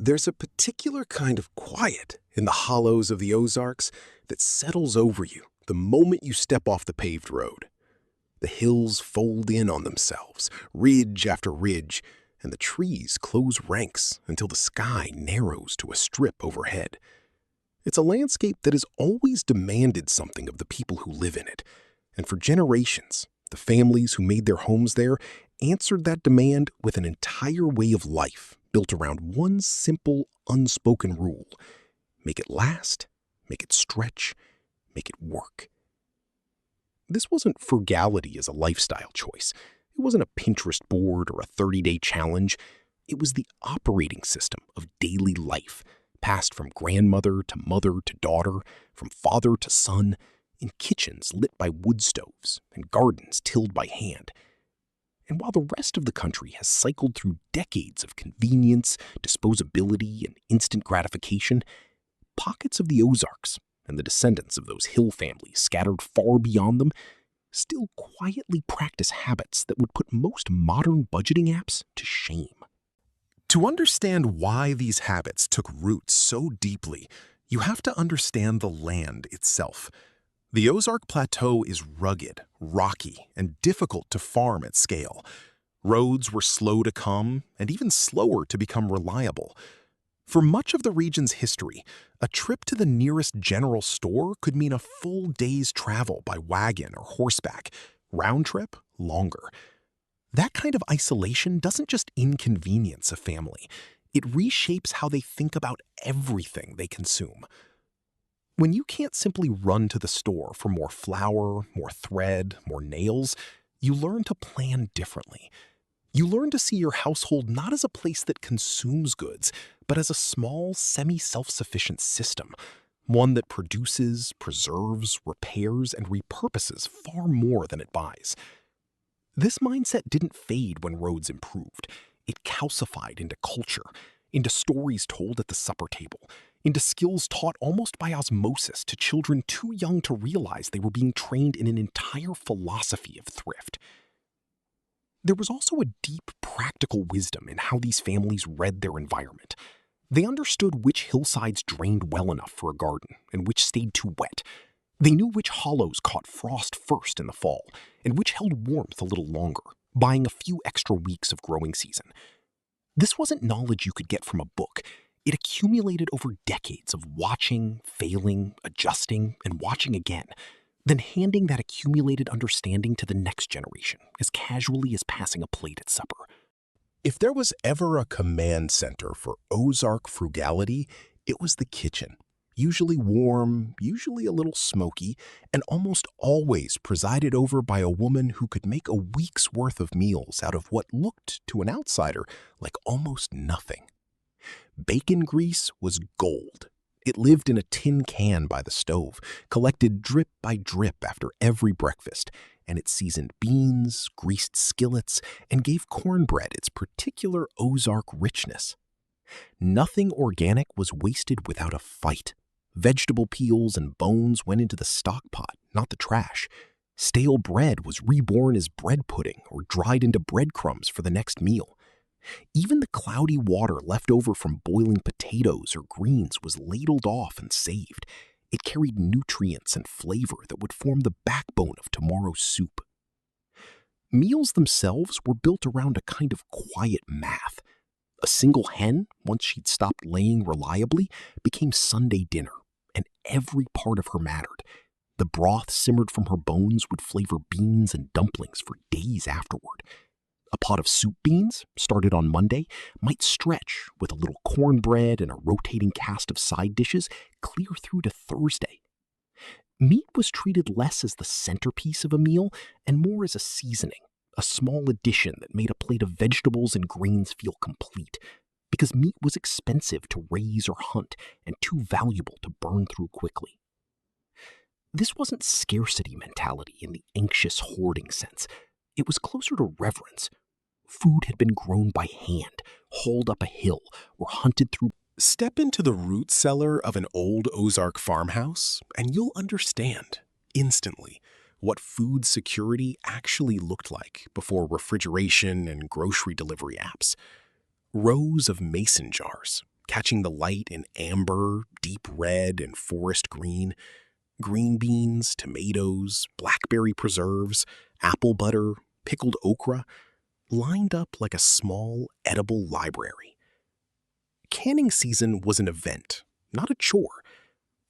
There's a particular kind of quiet in the hollows of the Ozarks that settles over you the moment you step off the paved road. The hills fold in on themselves, ridge after ridge, and the trees close ranks until the sky narrows to a strip overhead. It's a landscape that has always demanded something of the people who live in it, and for generations, the families who made their homes there answered that demand with an entire way of life built around one simple, unspoken rule: make it last, make it stretch, make it work. This wasn't frugality as a lifestyle choice. It wasn't a Pinterest board or a 30-day challenge. It was the operating system of daily life, passed from grandmother to mother to daughter, from father to son, in kitchens lit by wood stoves and gardens tilled by hand. And while the rest of the country has cycled through decades of convenience, disposability, and instant gratification, pockets of the Ozarks and the descendants of those hill families scattered far beyond them still quietly practice habits that would put most modern budgeting apps to shame. To understand why these habits took root so deeply, you have to understand the land itself. The Ozark Plateau is rugged, rocky, and difficult to farm at scale. Roads were slow to come and even slower to become reliable. For much of the region's history, a trip to the nearest general store could mean a full day's travel by wagon or horseback, round trip longer. That kind of isolation doesn't just inconvenience a family, it reshapes how they think about everything they consume. When you can't simply run to the store for more flour, more thread, more nails, you learn to plan differently. You learn to see your household not as a place that consumes goods, but as a small, semi-self-sufficient system, one that produces, preserves, repairs, and repurposes far more than it buys. This mindset didn't fade when roads improved. It calcified into culture, into stories told at the supper table, into skills taught almost by osmosis to children too young to realize they were being trained in an entire philosophy of thrift. There was also a deep practical wisdom in how these families read their environment. They understood which hillsides drained well enough for a garden and which stayed too wet. They knew which hollows caught frost first in the fall and which held warmth a little longer, buying a few extra weeks of growing season. This wasn't knowledge you could get from a book. It accumulated over decades of watching, failing, adjusting, and watching again, then handing that accumulated understanding to the next generation as casually as passing a plate at supper. If there was ever a command center for Ozark frugality, it was the kitchen. Usually warm, usually a little smoky, and almost always presided over by a woman who could make a week's worth of meals out of what looked to an outsider like almost nothing. Bacon grease was gold. It lived in a tin can by the stove, collected drip by drip after every breakfast, and it seasoned beans, greased skillets, and gave cornbread its particular Ozark richness. Nothing organic was wasted without a fight. Vegetable peels and bones went into the stock pot, not the trash. Stale bread was reborn as bread pudding or dried into breadcrumbs for the next meal. Even the cloudy water left over from boiling potatoes or greens was ladled off and saved. It carried nutrients and flavor that would form the backbone of tomorrow's soup. Meals themselves were built around a kind of quiet math. A single hen, once she'd stopped laying reliably, became Sunday dinner, and every part of her mattered. The broth simmered from her bones would flavor beans and dumplings for days afterward. A pot of soup beans, started on Monday, might stretch with a little cornbread and a rotating cast of side dishes clear through to Thursday. Meat was treated less as the centerpiece of a meal and more as a seasoning, a small addition that made a plate of vegetables and grains feel complete, because meat was expensive to raise or hunt and too valuable to burn through quickly. This wasn't scarcity mentality in the anxious hoarding sense. It was closer to reverence. Food had been grown by hand, hauled up a hill, or hunted through. Step into the root cellar of an old Ozark farmhouse, and you'll understand, instantly, what food security actually looked like before refrigeration and grocery delivery apps. Rows of mason jars, catching the light in amber, deep red, and forest green. Green beans, tomatoes, blackberry preserves, apple butter, pickled okra, lined up like a small, edible library. Canning season was an event, not a chore.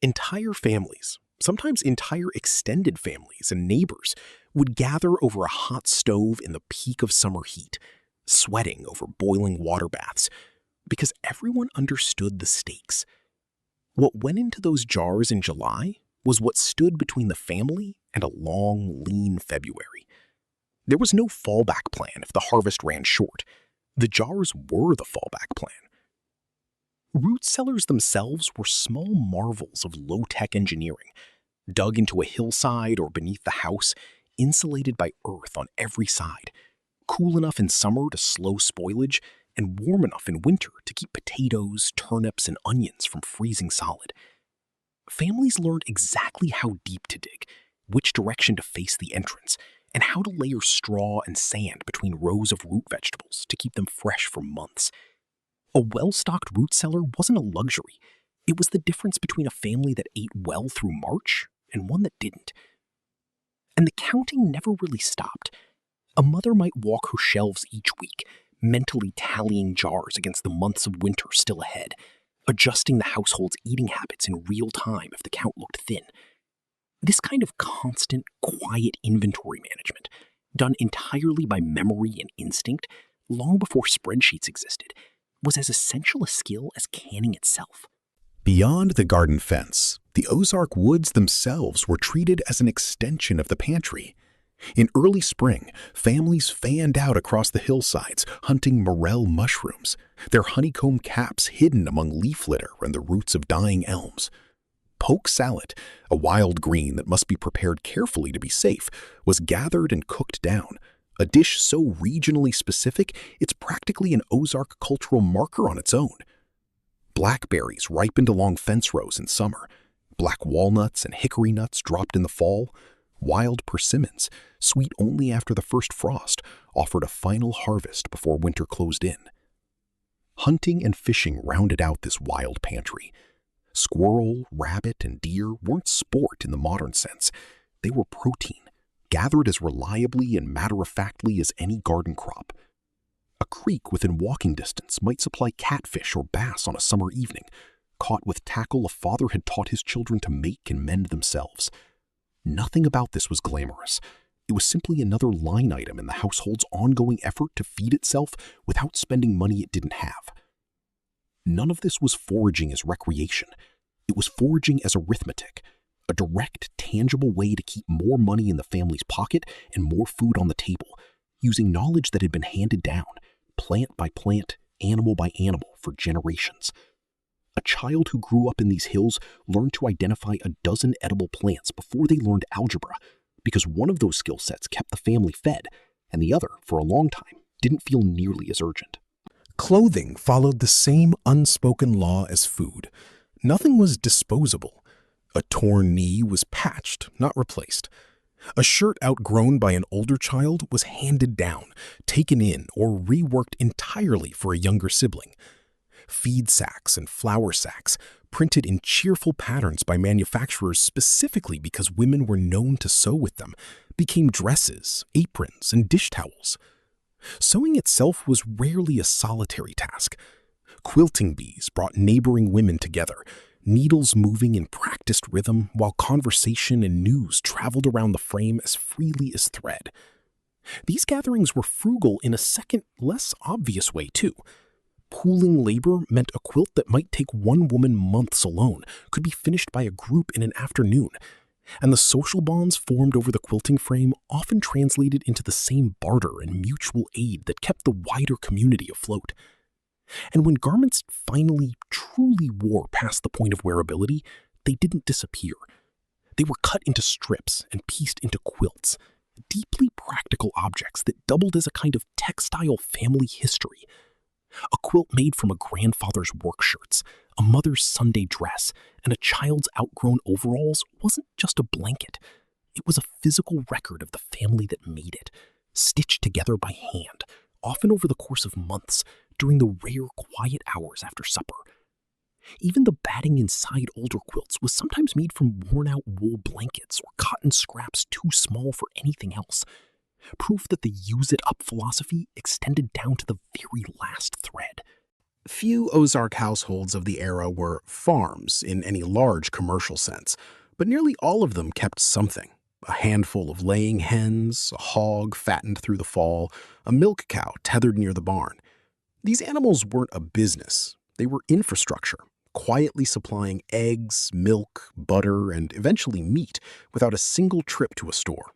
Entire families, sometimes entire extended families and neighbors, would gather over a hot stove in the peak of summer heat, sweating over boiling water baths, because everyone understood the stakes. What went into those jars in July was what stood between the family and a long, lean February. There was no fallback plan if the harvest ran short. The jars were the fallback plan. Root cellars themselves were small marvels of low-tech engineering, dug into a hillside or beneath the house, insulated by earth on every side, cool enough in summer to slow spoilage, and warm enough in winter to keep potatoes, turnips, and onions from freezing solid. Families learned exactly how deep to dig, which direction to face the entrance, and how to layer straw and sand between rows of root vegetables to keep them fresh for months. A well-stocked root cellar wasn't a luxury. It was the difference between a family that ate well through March and one that didn't. And the counting never really stopped. A mother might walk her shelves each week, mentally tallying jars against the months of winter still ahead, adjusting the household's eating habits in real time if the count looked thin. This kind of constant, quiet inventory management, done entirely by memory and instinct, long before spreadsheets existed, was as essential a skill as canning itself. Beyond the garden fence, the Ozark woods themselves were treated as an extension of the pantry. In early spring, families fanned out across the hillsides, hunting morel mushrooms, their honeycomb caps hidden among leaf litter and the roots of dying elms. Poke salad, a wild green that must be prepared carefully to be safe, was gathered and cooked down, a dish so regionally specific it's practically an Ozark cultural marker on its own. Blackberries ripened along fence rows in summer, black walnuts and hickory nuts dropped in the fall. Wild persimmons, sweet only after the first frost, offered a final harvest before winter closed in. Hunting and fishing rounded out this wild pantry. Squirrel, rabbit, and deer weren't sport in the modern sense. They were protein, gathered as reliably and matter-of-factly as any garden crop. A creek within walking distance might supply catfish or bass on a summer evening, caught with tackle a father had taught his children to make and mend themselves. Nothing about this was glamorous. It was simply another line item in the household's ongoing effort to feed itself without spending money it didn't have. None of this was foraging as recreation. It was foraging as arithmetic, a direct, tangible way to keep more money in the family's pocket and more food on the table, using knowledge that had been handed down, plant by plant, animal by animal, for generations. A child who grew up in these hills learned to identify a dozen edible plants before they learned algebra, because one of those skill sets kept the family fed, and the other, for a long time, didn't feel nearly as urgent. Clothing followed the same unspoken law as food. Nothing was disposable. A torn knee was patched, not replaced. A shirt outgrown by an older child was handed down, taken in, or reworked entirely for a younger sibling. Feed sacks and flour sacks, printed in cheerful patterns by manufacturers specifically because women were known to sew with them, became dresses, aprons, and dish towels. Sewing itself was rarely a solitary task. Quilting bees brought neighboring women together, needles moving in practiced rhythm while conversation and news traveled around the frame as freely as thread. These gatherings were frugal in a second, less obvious way, too. Pooling labor meant a quilt that might take one woman months alone could be finished by a group in an afternoon, and the social bonds formed over the quilting frame often translated into the same barter and mutual aid that kept the wider community afloat. And when garments finally truly wore past the point of wearability, they didn't disappear. They were cut into strips and pieced into quilts, deeply practical objects that doubled as a kind of textile family history. A quilt made from a grandfather's work shirts, a mother's Sunday dress, and a child's outgrown overalls wasn't just a blanket. It was a physical record of the family that made it, stitched together by hand, often over the course of months, during the rare quiet hours after supper, Even the batting inside older quilts was sometimes made from worn-out wool blankets or cotton scraps too small for anything else. Proof that the use-it-up philosophy extended down to the very last thread. Few Ozark households of the era were farms in any large commercial sense, but nearly all of them kept something. A handful of laying hens, a hog fattened through the fall, a milk cow tethered near the barn. These animals weren't a business, they were infrastructure, quietly supplying eggs, milk, butter, and eventually meat without a single trip to a store.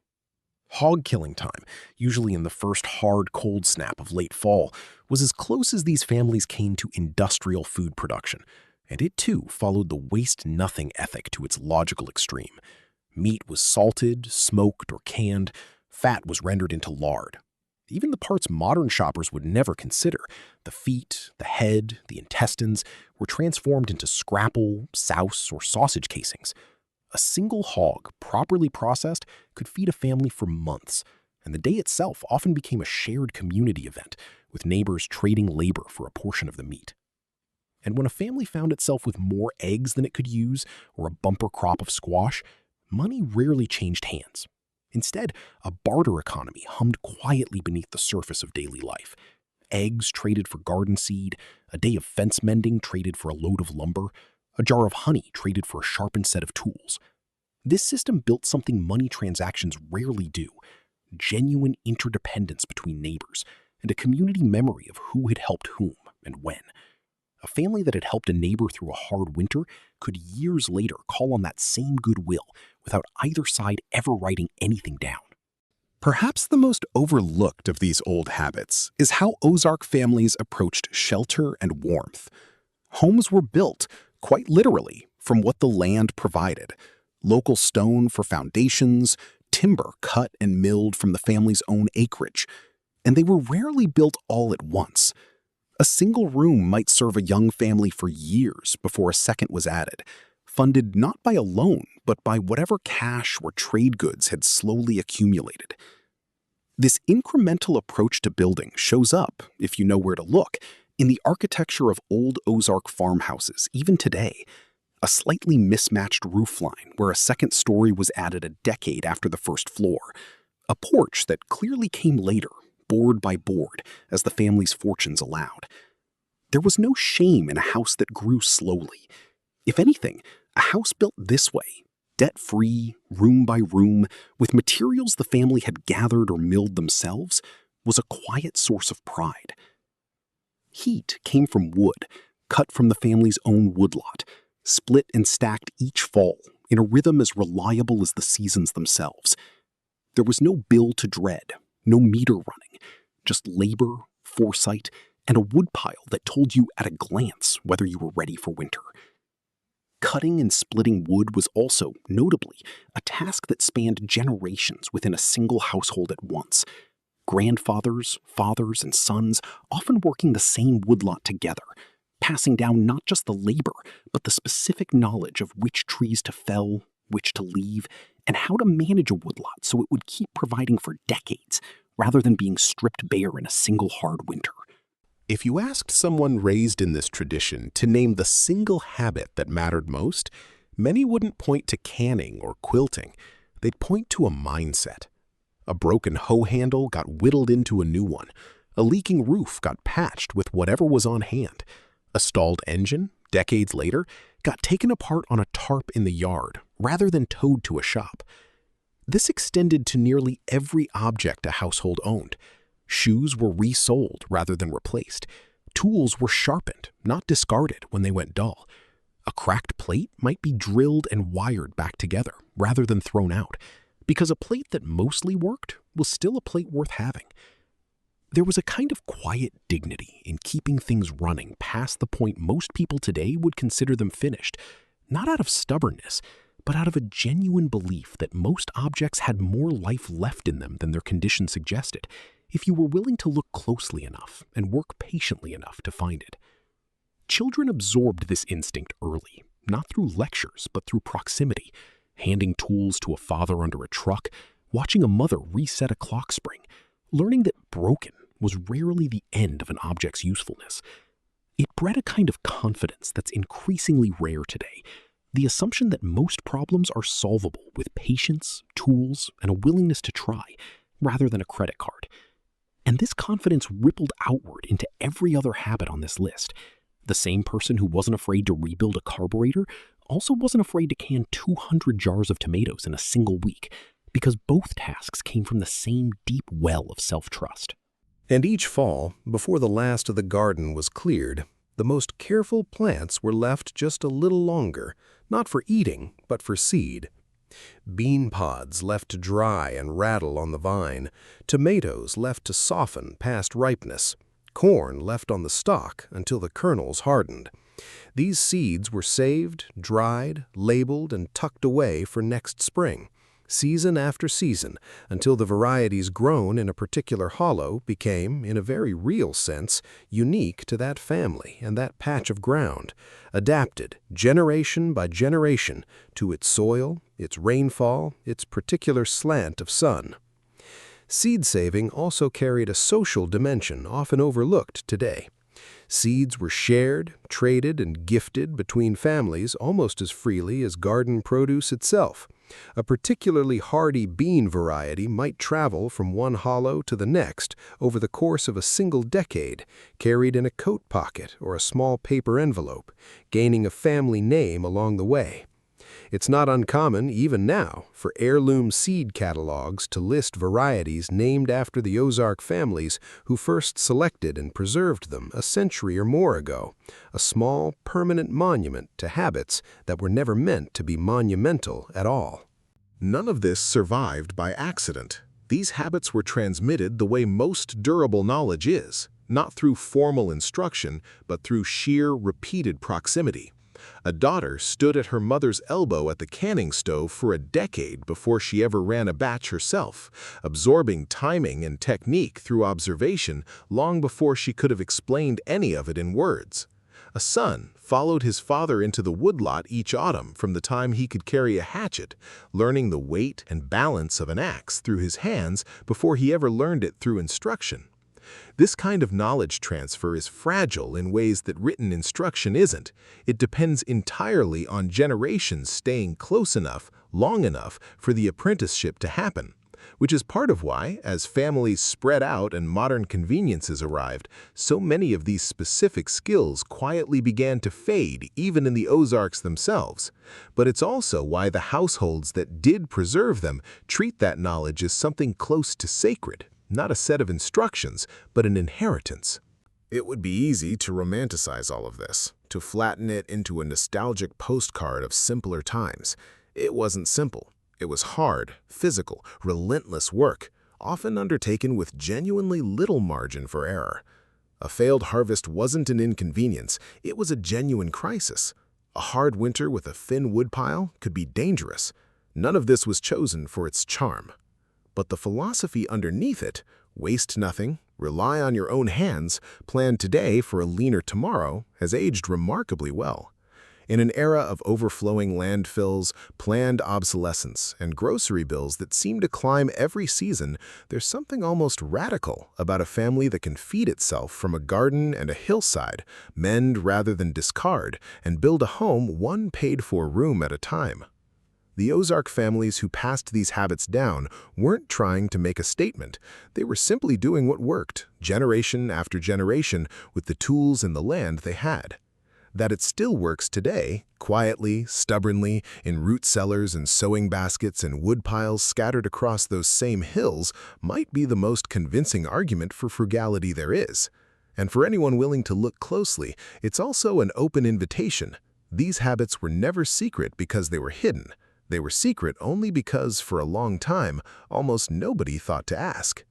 Hog killing time, usually in the first hard cold snap of late fall, was as close as these families came to industrial food production, and it too followed the waste-nothing ethic to its logical extreme. Meat was salted, smoked, or canned. Fat was rendered into lard. Even the parts modern shoppers would never consider, the feet, the head, the intestines, were transformed into scrapple, souse, or sausage casings. A single hog, properly processed, could feed a family for months, and the day itself often became a shared community event, with neighbors trading labor for a portion of the meat. And when a family found itself with more eggs than it could use, or a bumper crop of squash, money rarely changed hands. Instead, a barter economy hummed quietly beneath the surface of daily life. Eggs traded for garden seed, a day of fence mending traded for a load of lumber, a jar of honey traded for a sharpened set of tools. This system built something money transactions rarely do: genuine interdependence between neighbors, and a community memory of who had helped whom and when. A family that had helped a neighbor through a hard winter could years later call on that same goodwill without either side ever writing anything down. Perhaps the most overlooked of these old habits is how Ozark families approached shelter and warmth. Homes were built, quite literally, from what the land provided. Local stone for foundations, timber cut and milled from the family's own acreage. And they were rarely built all at once. A single room might serve a young family for years before a second was added, funded not by a loan, but by whatever cash or trade goods had slowly accumulated. This incremental approach to building shows up, if you know where to look, in the architecture of old Ozark farmhouses, even today. A slightly mismatched roofline where a second story was added a decade after the first floor. A porch that clearly came later, board by board, as the family's fortunes allowed. There was no shame in a house that grew slowly. If anything, a house built this way, debt-free, room by room, with materials the family had gathered or milled themselves, was a quiet source of pride. Heat came from wood, cut from the family's own woodlot, split and stacked each fall in a rhythm as reliable as the seasons themselves. There was no bill to dread, no meter running, just labor, foresight, and a woodpile that told you at a glance whether you were ready for winter. Cutting and splitting wood was also, notably, a task that spanned generations within a single household at once. Grandfathers, fathers, and sons often working the same woodlot together, passing down not just the labor, but the specific knowledge of which trees to fell, which to leave, and how to manage a woodlot so it would keep providing for decades, rather than being stripped bare in a single hard winter. If you asked someone raised in this tradition to name the single habit that mattered most, many wouldn't point to canning or quilting. They'd point to a mindset. A broken hoe handle got whittled into a new one. A leaking roof got patched with whatever was on hand. A stalled engine, decades later, got taken apart on a tarp in the yard rather than towed to a shop. This extended to nearly every object a household owned. Shoes were resold rather than replaced. Tools were sharpened, not discarded when they went dull. A cracked plate might be drilled and wired back together rather than thrown out, because a plate that mostly worked was still a plate worth having. There was a kind of quiet dignity in keeping things running past the point most people today would consider them finished, not out of stubbornness, but out of a genuine belief that most objects had more life left in them than their condition suggested, if you were willing to look closely enough and work patiently enough to find it. Children absorbed this instinct early, not through lectures, but through proximity, handing tools to a father under a truck, watching a mother reset a clock spring, learning that broken was rarely the end of an object's usefulness. It bred a kind of confidence that's increasingly rare today. The assumption that most problems are solvable with patience, tools, and a willingness to try, rather than a credit card. And this confidence rippled outward into every other habit on this list. The same person who wasn't afraid to rebuild a carburetor also wasn't afraid to can 200 jars of tomatoes in a single week, because both tasks came from the same deep well of self-trust. And each fall, before the last of the garden was cleared, the most careful plants were left just a little longer, not for eating, but for seed. Bean pods left to dry and rattle on the vine, tomatoes left to soften past ripeness, corn left on the stalk until the kernels hardened. These seeds were saved, dried, labeled, and tucked away for next spring, season after season, until the varieties grown in a particular hollow became, in a very real sense, unique to that family and that patch of ground, adapted generation by generation to its soil, its rainfall, its particular slant of sun. Seed saving also carried a social dimension often overlooked today. Seeds were shared, traded, and gifted between families almost as freely as garden produce itself. A particularly hardy bean variety might travel from one hollow to the next over the course of a single decade, carried in a coat pocket or a small paper envelope, gaining a family name along the way. It's not uncommon, even now, for heirloom seed catalogs to list varieties named after the Ozark families who first selected and preserved them a century or more ago, a small, permanent monument to habits that were never meant to be monumental at all. None of this survived by accident. These habits were transmitted the way most durable knowledge is, not through formal instruction, but through sheer, repeated proximity. A daughter stood at her mother's elbow at the canning stove for a decade before she ever ran a batch herself, absorbing timing and technique through observation long before she could have explained any of it in words. A son followed his father into the woodlot each autumn from the time he could carry a hatchet, learning the weight and balance of an axe through his hands before he ever learned it through instruction. This kind of knowledge transfer is fragile in ways that written instruction isn't. It depends entirely on generations staying close enough, long enough for the apprenticeship to happen, which is part of why, as families spread out and modern conveniences arrived, so many of these specific skills quietly began to fade even in the Ozarks themselves. But it's also why the households that did preserve them treat that knowledge as something close to sacred. Not a set of instructions, but an inheritance. It would be easy to romanticize all of this, to flatten it into a nostalgic postcard of simpler times. It wasn't simple. It was hard, physical, relentless work, often undertaken with genuinely little margin for error. A failed harvest wasn't an inconvenience, it was a genuine crisis. A hard winter with a thin woodpile could be dangerous. None of this was chosen for its charm. But the philosophy underneath it, waste nothing, rely on your own hands, plan today for a leaner tomorrow, has aged remarkably well. In an era of overflowing landfills, planned obsolescence, and grocery bills that seem to climb every season, there's something almost radical about a family that can feed itself from a garden and a hillside, mend rather than discard, and build a home one paid-for room at a time. The Ozark families who passed these habits down weren't trying to make a statement. They were simply doing what worked, generation after generation, with the tools and the land they had. That it still works today, quietly, stubbornly, in root cellars and sewing baskets and woodpiles scattered across those same hills, might be the most convincing argument for frugality there is. And for anyone willing to look closely, it's also an open invitation. These habits were never secret because they were hidden. They were secret only because, for a long time, almost nobody thought to ask.